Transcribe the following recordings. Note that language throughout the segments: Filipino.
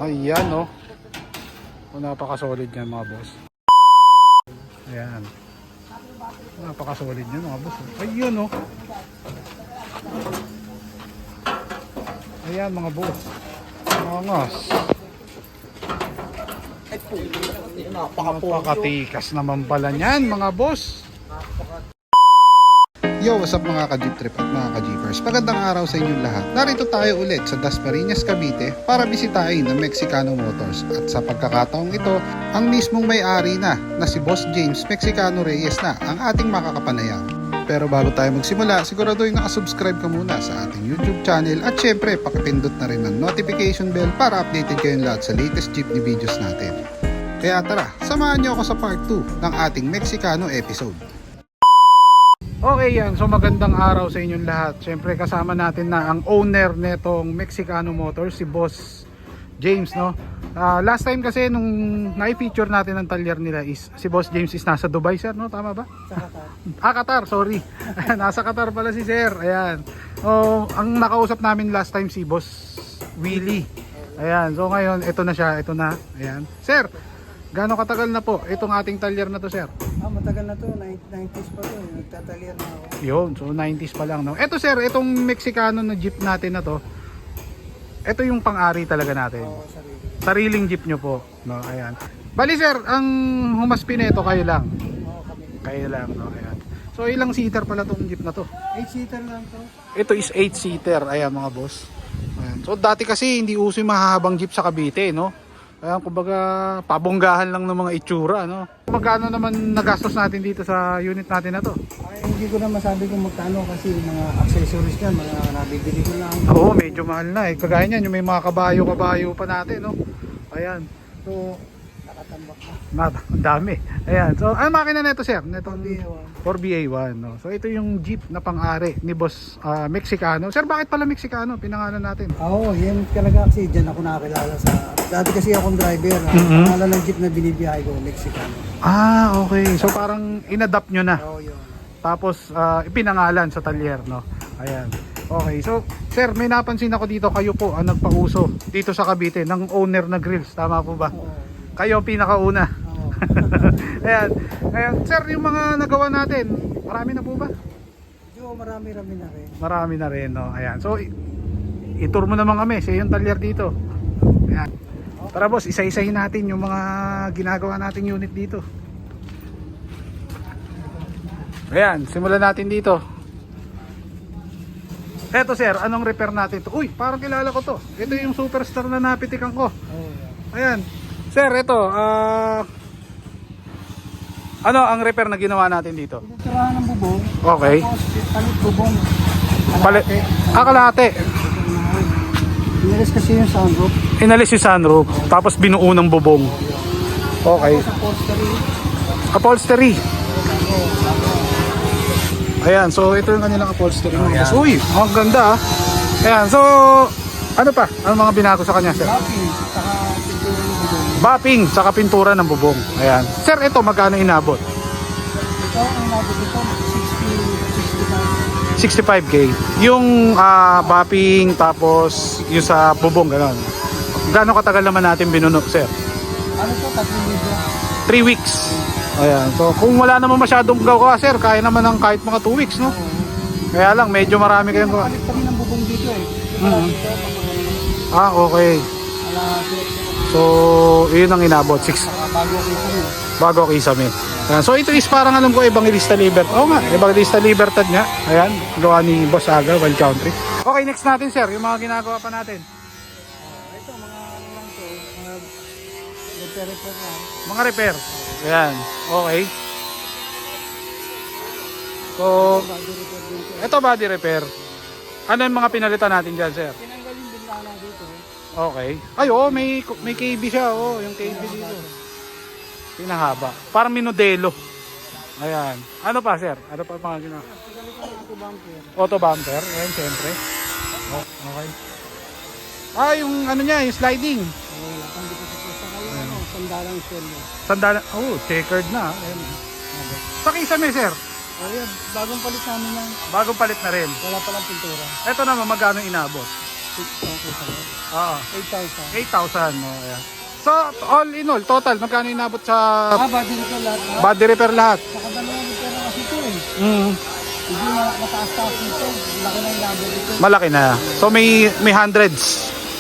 Ayan, no. Napaka-solid yan, mga boss. Ayan. Napaka-solid yan, mga boss. Ayun, no. Ayan, mga boss. Angas. Napakatikas naman pala niyan, mga boss. Yo, what's up mga ka-jeep trip at mga ka-jeepers? Magandang araw sa inyong lahat. Narito tayo ulit sa Dasmariñas, Cavite para bisitahin ang Mexicano Motors. At sa pagkakataong ito, ang mismong may-ari na si Boss James Mexicano Reyes na ang ating makakapanayam. Pero bago tayo magsimula, siguraduhin nakasubscribe ka muna sa ating YouTube channel at syempre pakipindot na rin ng notification bell para updated kayong lahat sa latest jeepney videos natin. Kaya tara, samahan niyo ako sa part 2 ng ating Mexicano episode. Okay yan, so magandang araw sa inyong lahat. Siyempre kasama natin na ang owner netong Mexicano Motors, si Boss James, no? Last time kasi nung na-feature natin ang talyer nila is si Boss James is nasa Dubai, sir, no? Tama ba? Sa Qatar. Qatar, sorry. Nasa Qatar pala si sir. Ayan. Oh, ang nakausap namin last time si Boss Willie. Ayan, so ngayon ito na siya, ito na. Ayan. Sir, gaano katagal na po itong ating talyer na to, sir? Matagal na to, 90s pa to, nagtatalyer na ako. Yun, so 90s pa lang, no? Ito sir, itong Mexicano na jeep natin na to, ito yung pang-ari talaga natin. Oo, sarili. Sariling jeep nyo po, no? Ayan. Bali sir, ang humaspi nito kayo lang. Oo, kami. Kayo lang, no? Ayan. So ilang seater pala tong jeep na to? 8-seater lang to. Ito is 8 seater, ayan mga boss. Ayan. So dati kasi hindi uso yung mahahabang jeep sa Cavite, no? Ayan, kumbaga pabonggahan lang ng mga itsura, no? Magkano naman nagastos natin dito sa unit natin na to? Ay, hindi ko na masabi kung magkano kasi mga accessories niyan, mga nabibili ko lang. Oo, medyo mahal na eh. Kagaya niyan, yung may mga kabayo pa natin, no? Ayan. So, Nakatambak na. ang dami. Ayan. So, ano makina na ito, sir? Ito, 4BA1. 4BA1, no? So, ito yung jeep na pang-ari ni Boss Mexicano. Sir, bakit pala Mexicano? Pinangalan natin. Oo, yan talaga kasi dyan ako nakakilala sa... Dati kasi akong driver, pangalan ng jeep na binibiyahe ko, Mexicano. Ah, okay. So, parang in-adapt nyo na. Oo, yun. Tapos, ipinangalan sa talyer, no? Ayan. Okay. So, sir, may napansin ako dito. Kayo po ang nagpauso dito sa Cavite ng owner na grills. Tama po ba? Oo. Kayo ang pinakauna. Oo. Ayan. Ayan. Sir, yung mga nagawa natin, marami na po ba? Medyo marami-rami na rin. Marami na rin, no? Ayan. So, i-tour mo naman kami sa iyong talyer dito. Ayan. Tara boss, isa-isahin natin yung mga ginagawa nating unit dito. Ayan, simulan natin dito. Eto sir, anong repair natin to? Uy, parang kilala ko to. Ito yung superstar na napitikan ko. Oo, Ayan. Sir, ito, ano ang repair na ginawa natin dito? Pinatirahan ng bubong. Okay. Tapos, palit bubong. Palit. Kalahati. Inalis kasi yung sunroof. Inalis yung sunroof, tapos binuo ng bubong. Okay. Sa upholstery. Upholstery. Ayan, so ito yung kanilang upholstery. Uy, ang ganda ah. Ayan, so ano pa? Ano mga binago sa kanya, sir? Mapping, saka pintura Bapping, saka pintura ng ng bubong. bubong. Ayan. Sir, ito magkano inabot? Ito, ang nabot ito, 65. 65k. Yung bapping tapos yung sa bubong gano'n. Gaano katagal naman natin binuno, sir? Ano to, 3 3 weeks. Ayan. So kung wala naman masyadong gawa, sir, kaya naman ng kahit mga 2 weeks, no? Kaya lang medyo marami kayong gawa. Palit kami ng bubong dito eh. Okay. So, yun ang inabot. 6 Bago kita mo. bago kisame. Ayan. So ito is parang alam ko Evangelista Libertad. Oo nga, Evangelista Libertad nga. Ayan, gawa ni Boss Aga, Wild Country. Okay, next natin sir, yung mga ginagawa pa natin. Ito, mga ano lang to, repair lang. Mga repair. Ayan, okay. So, Body repair din to. ito body repair. Ano yung mga pinalitan natin dyan sir? Tinanggal yung bintana dito. Okay. Ay, oo, may KB siya. Oo, yung KB dito. Pinahaba. Parang minodelo. Ayan. Ano pa, sir? Ano pa mga ginagawa? Tagalit ko ng auto bumper. Auto bumper. Ayan, siyempre. Oh, okay. Yung ano niya, yung sliding. Wala kang dito sa pusa kayo, ano, sandalang shell. Sandalan. Oh, checkered na. Ayan. Sa kisame, sir. Ayan, bagong palit namin yan. Bagong palit na rin. Wala palang pintura. Ito naman, magkano inabot? Okay, sa'yo. Oo. 8,000. 8,000. Oh, ayan. So, all in all, total, magkano inabot sa Body repair lahat. body repair lahat? Nakadalawa repair na kasi ito eh. Mm, Hindi na mataas-taas nito. Laki na yung number dito. malaki na. So, may hundreds.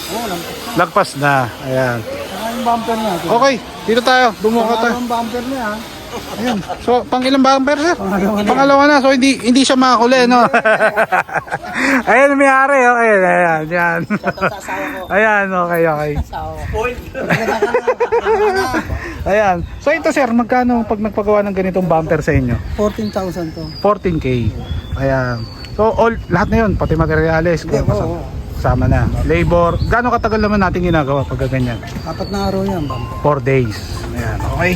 Oo, lang. Lagpas na. Ayan. Saka yung bumper niya. Okay, dito tayo. Dumuha tayo. Yung bumper niya. Ayan. So, pang ilang bumper, sir? Pangalawa na. Pangalawa na. So, hindi siya makakuli, no? Ayan, may ari. Okay, ayan. Ayan. Ayan, okay, okay. Ayan. So, ito, sir, magkano pag nagpagawa ng ganitong bumper sa inyo? 14,000 to. 14K. Ayan. So, lahat na yun, pati materyales, Hindi, oo. kasama na. Labor. Gaano katagal naman natin ginagawa pag ganyan? 4 na araw yan, bumper. 4 days. Ayan, okay.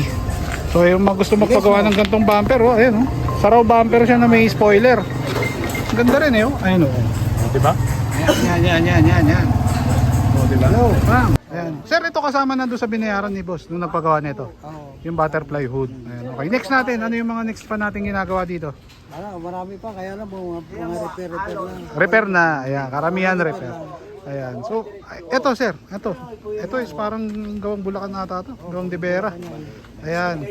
So, yung mga gusto magpagawa ng gantong bumper, oh, ayan, oh. Sa raw bumper siya na may spoiler. Ganda rin, eh, oh. Ayan, oh. Oh, diba? Ayan. Oh, diba? Ah, ayan. Sir, ito kasama na doon sa binayaran ni boss nung nagpagawa nito. Oo. Yung butterfly hood. Ayan, okay. Next natin, ano yung mga next pa natin ginagawa dito? Marami pa, kaya lang mga repair lang. Repair na. Ayan, karamihan repair. Ayan. So, ito sir, ito. Ito is parang gawang Bulacan ata to. Gawang De Vera. Ayan.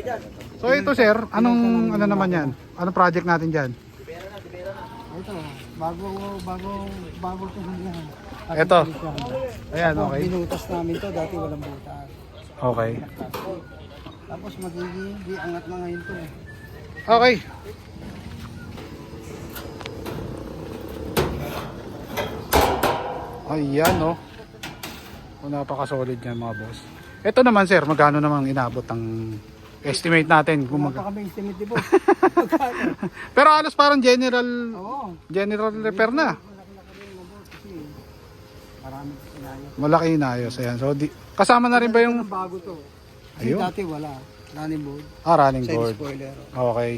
So, ito sir, ano naman yan? Anong project natin dyan? Ito, bago ito hanggang. Ito. Ayan, okay. Binutas namin to, dati walang butas. Okay. Tapos magiging angat na ngayon to. Okay. Ayan, no. Oh, napaka-solid yan mga boss. Ito naman sir, magkano namang inabot ang estimate natin? Kung Wala pa kami estimate di boss. Pero halos parang general Oo. repair na. Marami sinayo. Malaki inayos. Ayan. So, kasama na rin ba yung Bago to. Kasi Ayun. dati wala. Running board. running Side board? spoiler. Okay.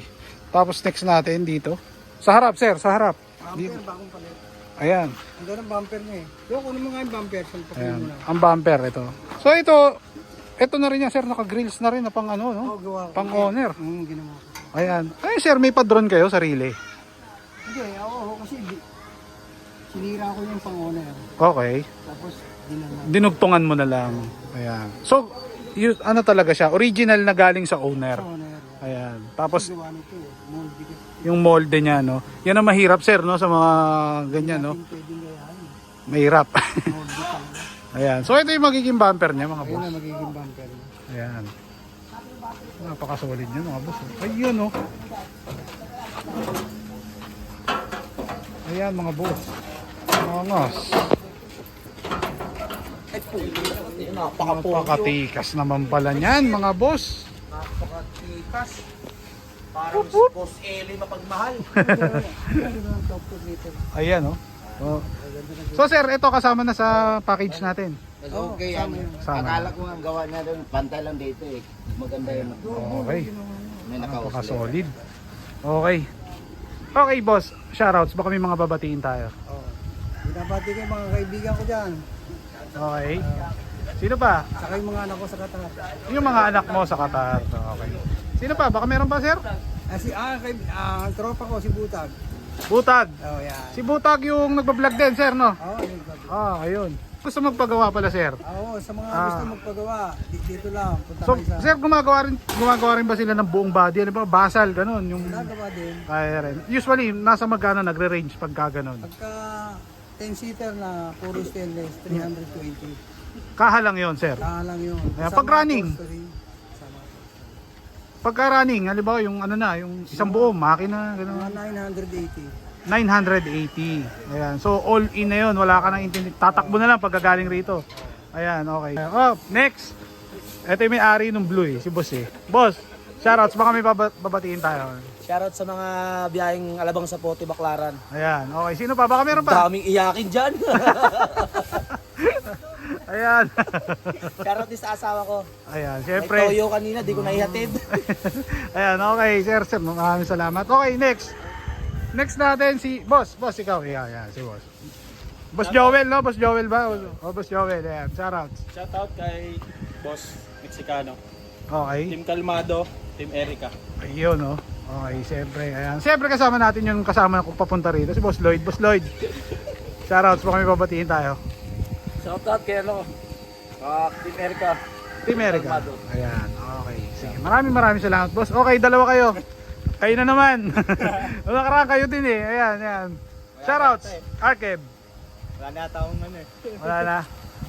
Tapos next natin dito. Sa harap sir, sa harap. Bumper, bagong palit. Ayan. Ang ganda ng bumper niya eh. Yung kunin mo nga yung bumper. Salpakin Ayan. mo na. Ang bumper ito. So ito na rin yan sir, naka-grills na rin na pang ano, no? Oo, gawa ko. Pang owner. Ginawa ko. Ayan. Ay sir, may pa-drone kayo, sarili. Hindi, ako kasi sinira ko yung pang-owner. Okay. Tapos dinala. Dinugtungan mo na lang. Ayan. So, ano talaga siya, original na galing sa owner. Owner. Ayan. Tapos Gawa nito eh. Mold bigat. yung molde niya, no? Yan ang mahirap sir, no? Sa mga ganyan, no? Pwedeng gayahan. Mahirap. Mold bigat. Ayan. So, ito yung magiging bumper niya, mga Ayun boss. na magiging bumper niya. Ayan. Napaka-solid niya, mga boss. Ayun, no? Ayan, mga boss. Angas. Napakatikas naman pala niyan, mga boss. Napakatikas. Parang si Boss Eli mapagmahal. Top to dito. Ayan, no? Oh. So, sir, ito kasama na sa package natin. Okay, kasama yun. Sama. akala ko ang gawa niya doon, pantay lang dito eh. Maganda yun. Okay. May nakausli. Napaka-solid. Okay. Okay, boss. Shoutouts. Baka may mga babatiin tayo. Oh. Binabati ko yung mga kaibigan ko dyan. Okay. Sino pa? Saka yung mga anak ko sa Qatar. Yung mga anak mo sa Qatar. Okay. Sino pa? Baka meron pa, sir? Ang tropa ko si Butag. Butag. Oh, yan. Si Butag yung nagbablog din, sir, no? Oh, yun. Ayun. Gusto magpagawa pala, sir. Oo, sa mga gusto magpagawa, dito lang. Punta So, kayo sa sir, gumagawa rin ba sila ng buong body? Ano ba? Basal, ganun. Yung ginagawa din. kaya rin. Usually, nasa magkano nagre-range pagka ganun? Pagka 10-seater na puro stainless, 320. Kaha lang yon, sir. Kaya lang yun. Ayan, Kasama pag running? upholstery, kasama. Pagka running, halimbawa yung ano na, yung isang buong makina, ganun. Mga 980. 980. Ayan. So, all in na yun. Wala ka nang intindi. Tatakbo na lang pagkagaling rito. Ayan, okay. Oh, next. Ito yung may-ari ng Blue eh, si Boss eh. Boss, shoutouts. Baka may babatiin tayo. Shoutout sa mga biyaheng Alabang sa Pote, Baclaran. Ayan, okay. Sino pa? Baka meron pa. Daming iyakin dyan. Ayan. Shoutout din sa asawa ko. Ayan, May syempre. toyo kanina, di ko naihatid. Ayan, okay. Sir, maraming salamat. Okay, next. Next natin si Boss. Boss, ikaw. Ayan, si Boss. Boss Joel, no? Boss Joel ba? O, Boss Joel. Ayan, shoutouts. Shoutout kay Boss Mexicano, Okay. Team Calmado, Team Erica. Ayun, no? Okay, siyempre. Ayan. Siyempre kasama natin yung kasama ko papunta rito. Si Boss Lloyd. Boss Lloyd. Shoutouts. Baka may babatiin tayo. Shoutout kay Team Erica. Team Erica. Ayan, okay. Sige, maraming salamat, boss. Okay, dalawa kayo. Kayo na naman. Nakaraan kayo din eh. Ayan. Shoutouts, Arkeb. Wala na taong Wala na.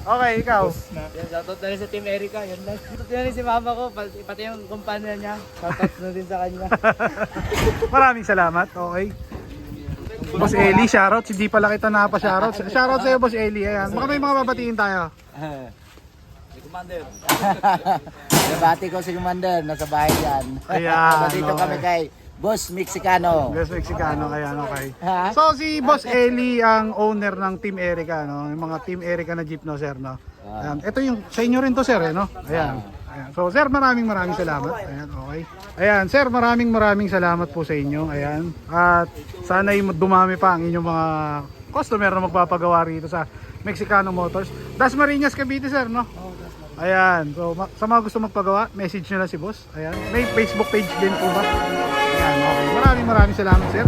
Okay, ikaw. Shoutout na rin sa Team Erica, yun lang. Shoutout na rin si mama ko, pati yung kumpanya niya. Shoutout na din sa kanya. Maraming salamat. Okay. Boss Eli, shoutout. Hindi pala kita napa-shoutout. Shoutout sa'yo, Boss Eli. Ayan. Baka may mga babatiin tayo. Commander. Nabati ko si Commander, nasa bahay yan. Ayan, So dito okay. kami kay Boss Mexicano. Best Mexicano, ayan, okay. Ha? So si Boss Eli ang owner ng Team Erica, no? Yung mga Team Erica na jeep, no, sir, no? Ayan. Ito yung sa inyo rin to, sir, eh, no? Ayan. Ayan. So sir, maraming salamat. Ayan, okay. Ayan, sir, maraming salamat po sa inyo. Ayan. At sana dumami pa ang inyong mga customer na magpapagawa rito sa Mexicano Motors. Dasmariñas, Cavite, sir, no? Ayan. So sa mga gusto magpagawa, message nyo na si boss. Ayan. May Facebook page din po ba? Ayan, okay. Maraming salamat, sir.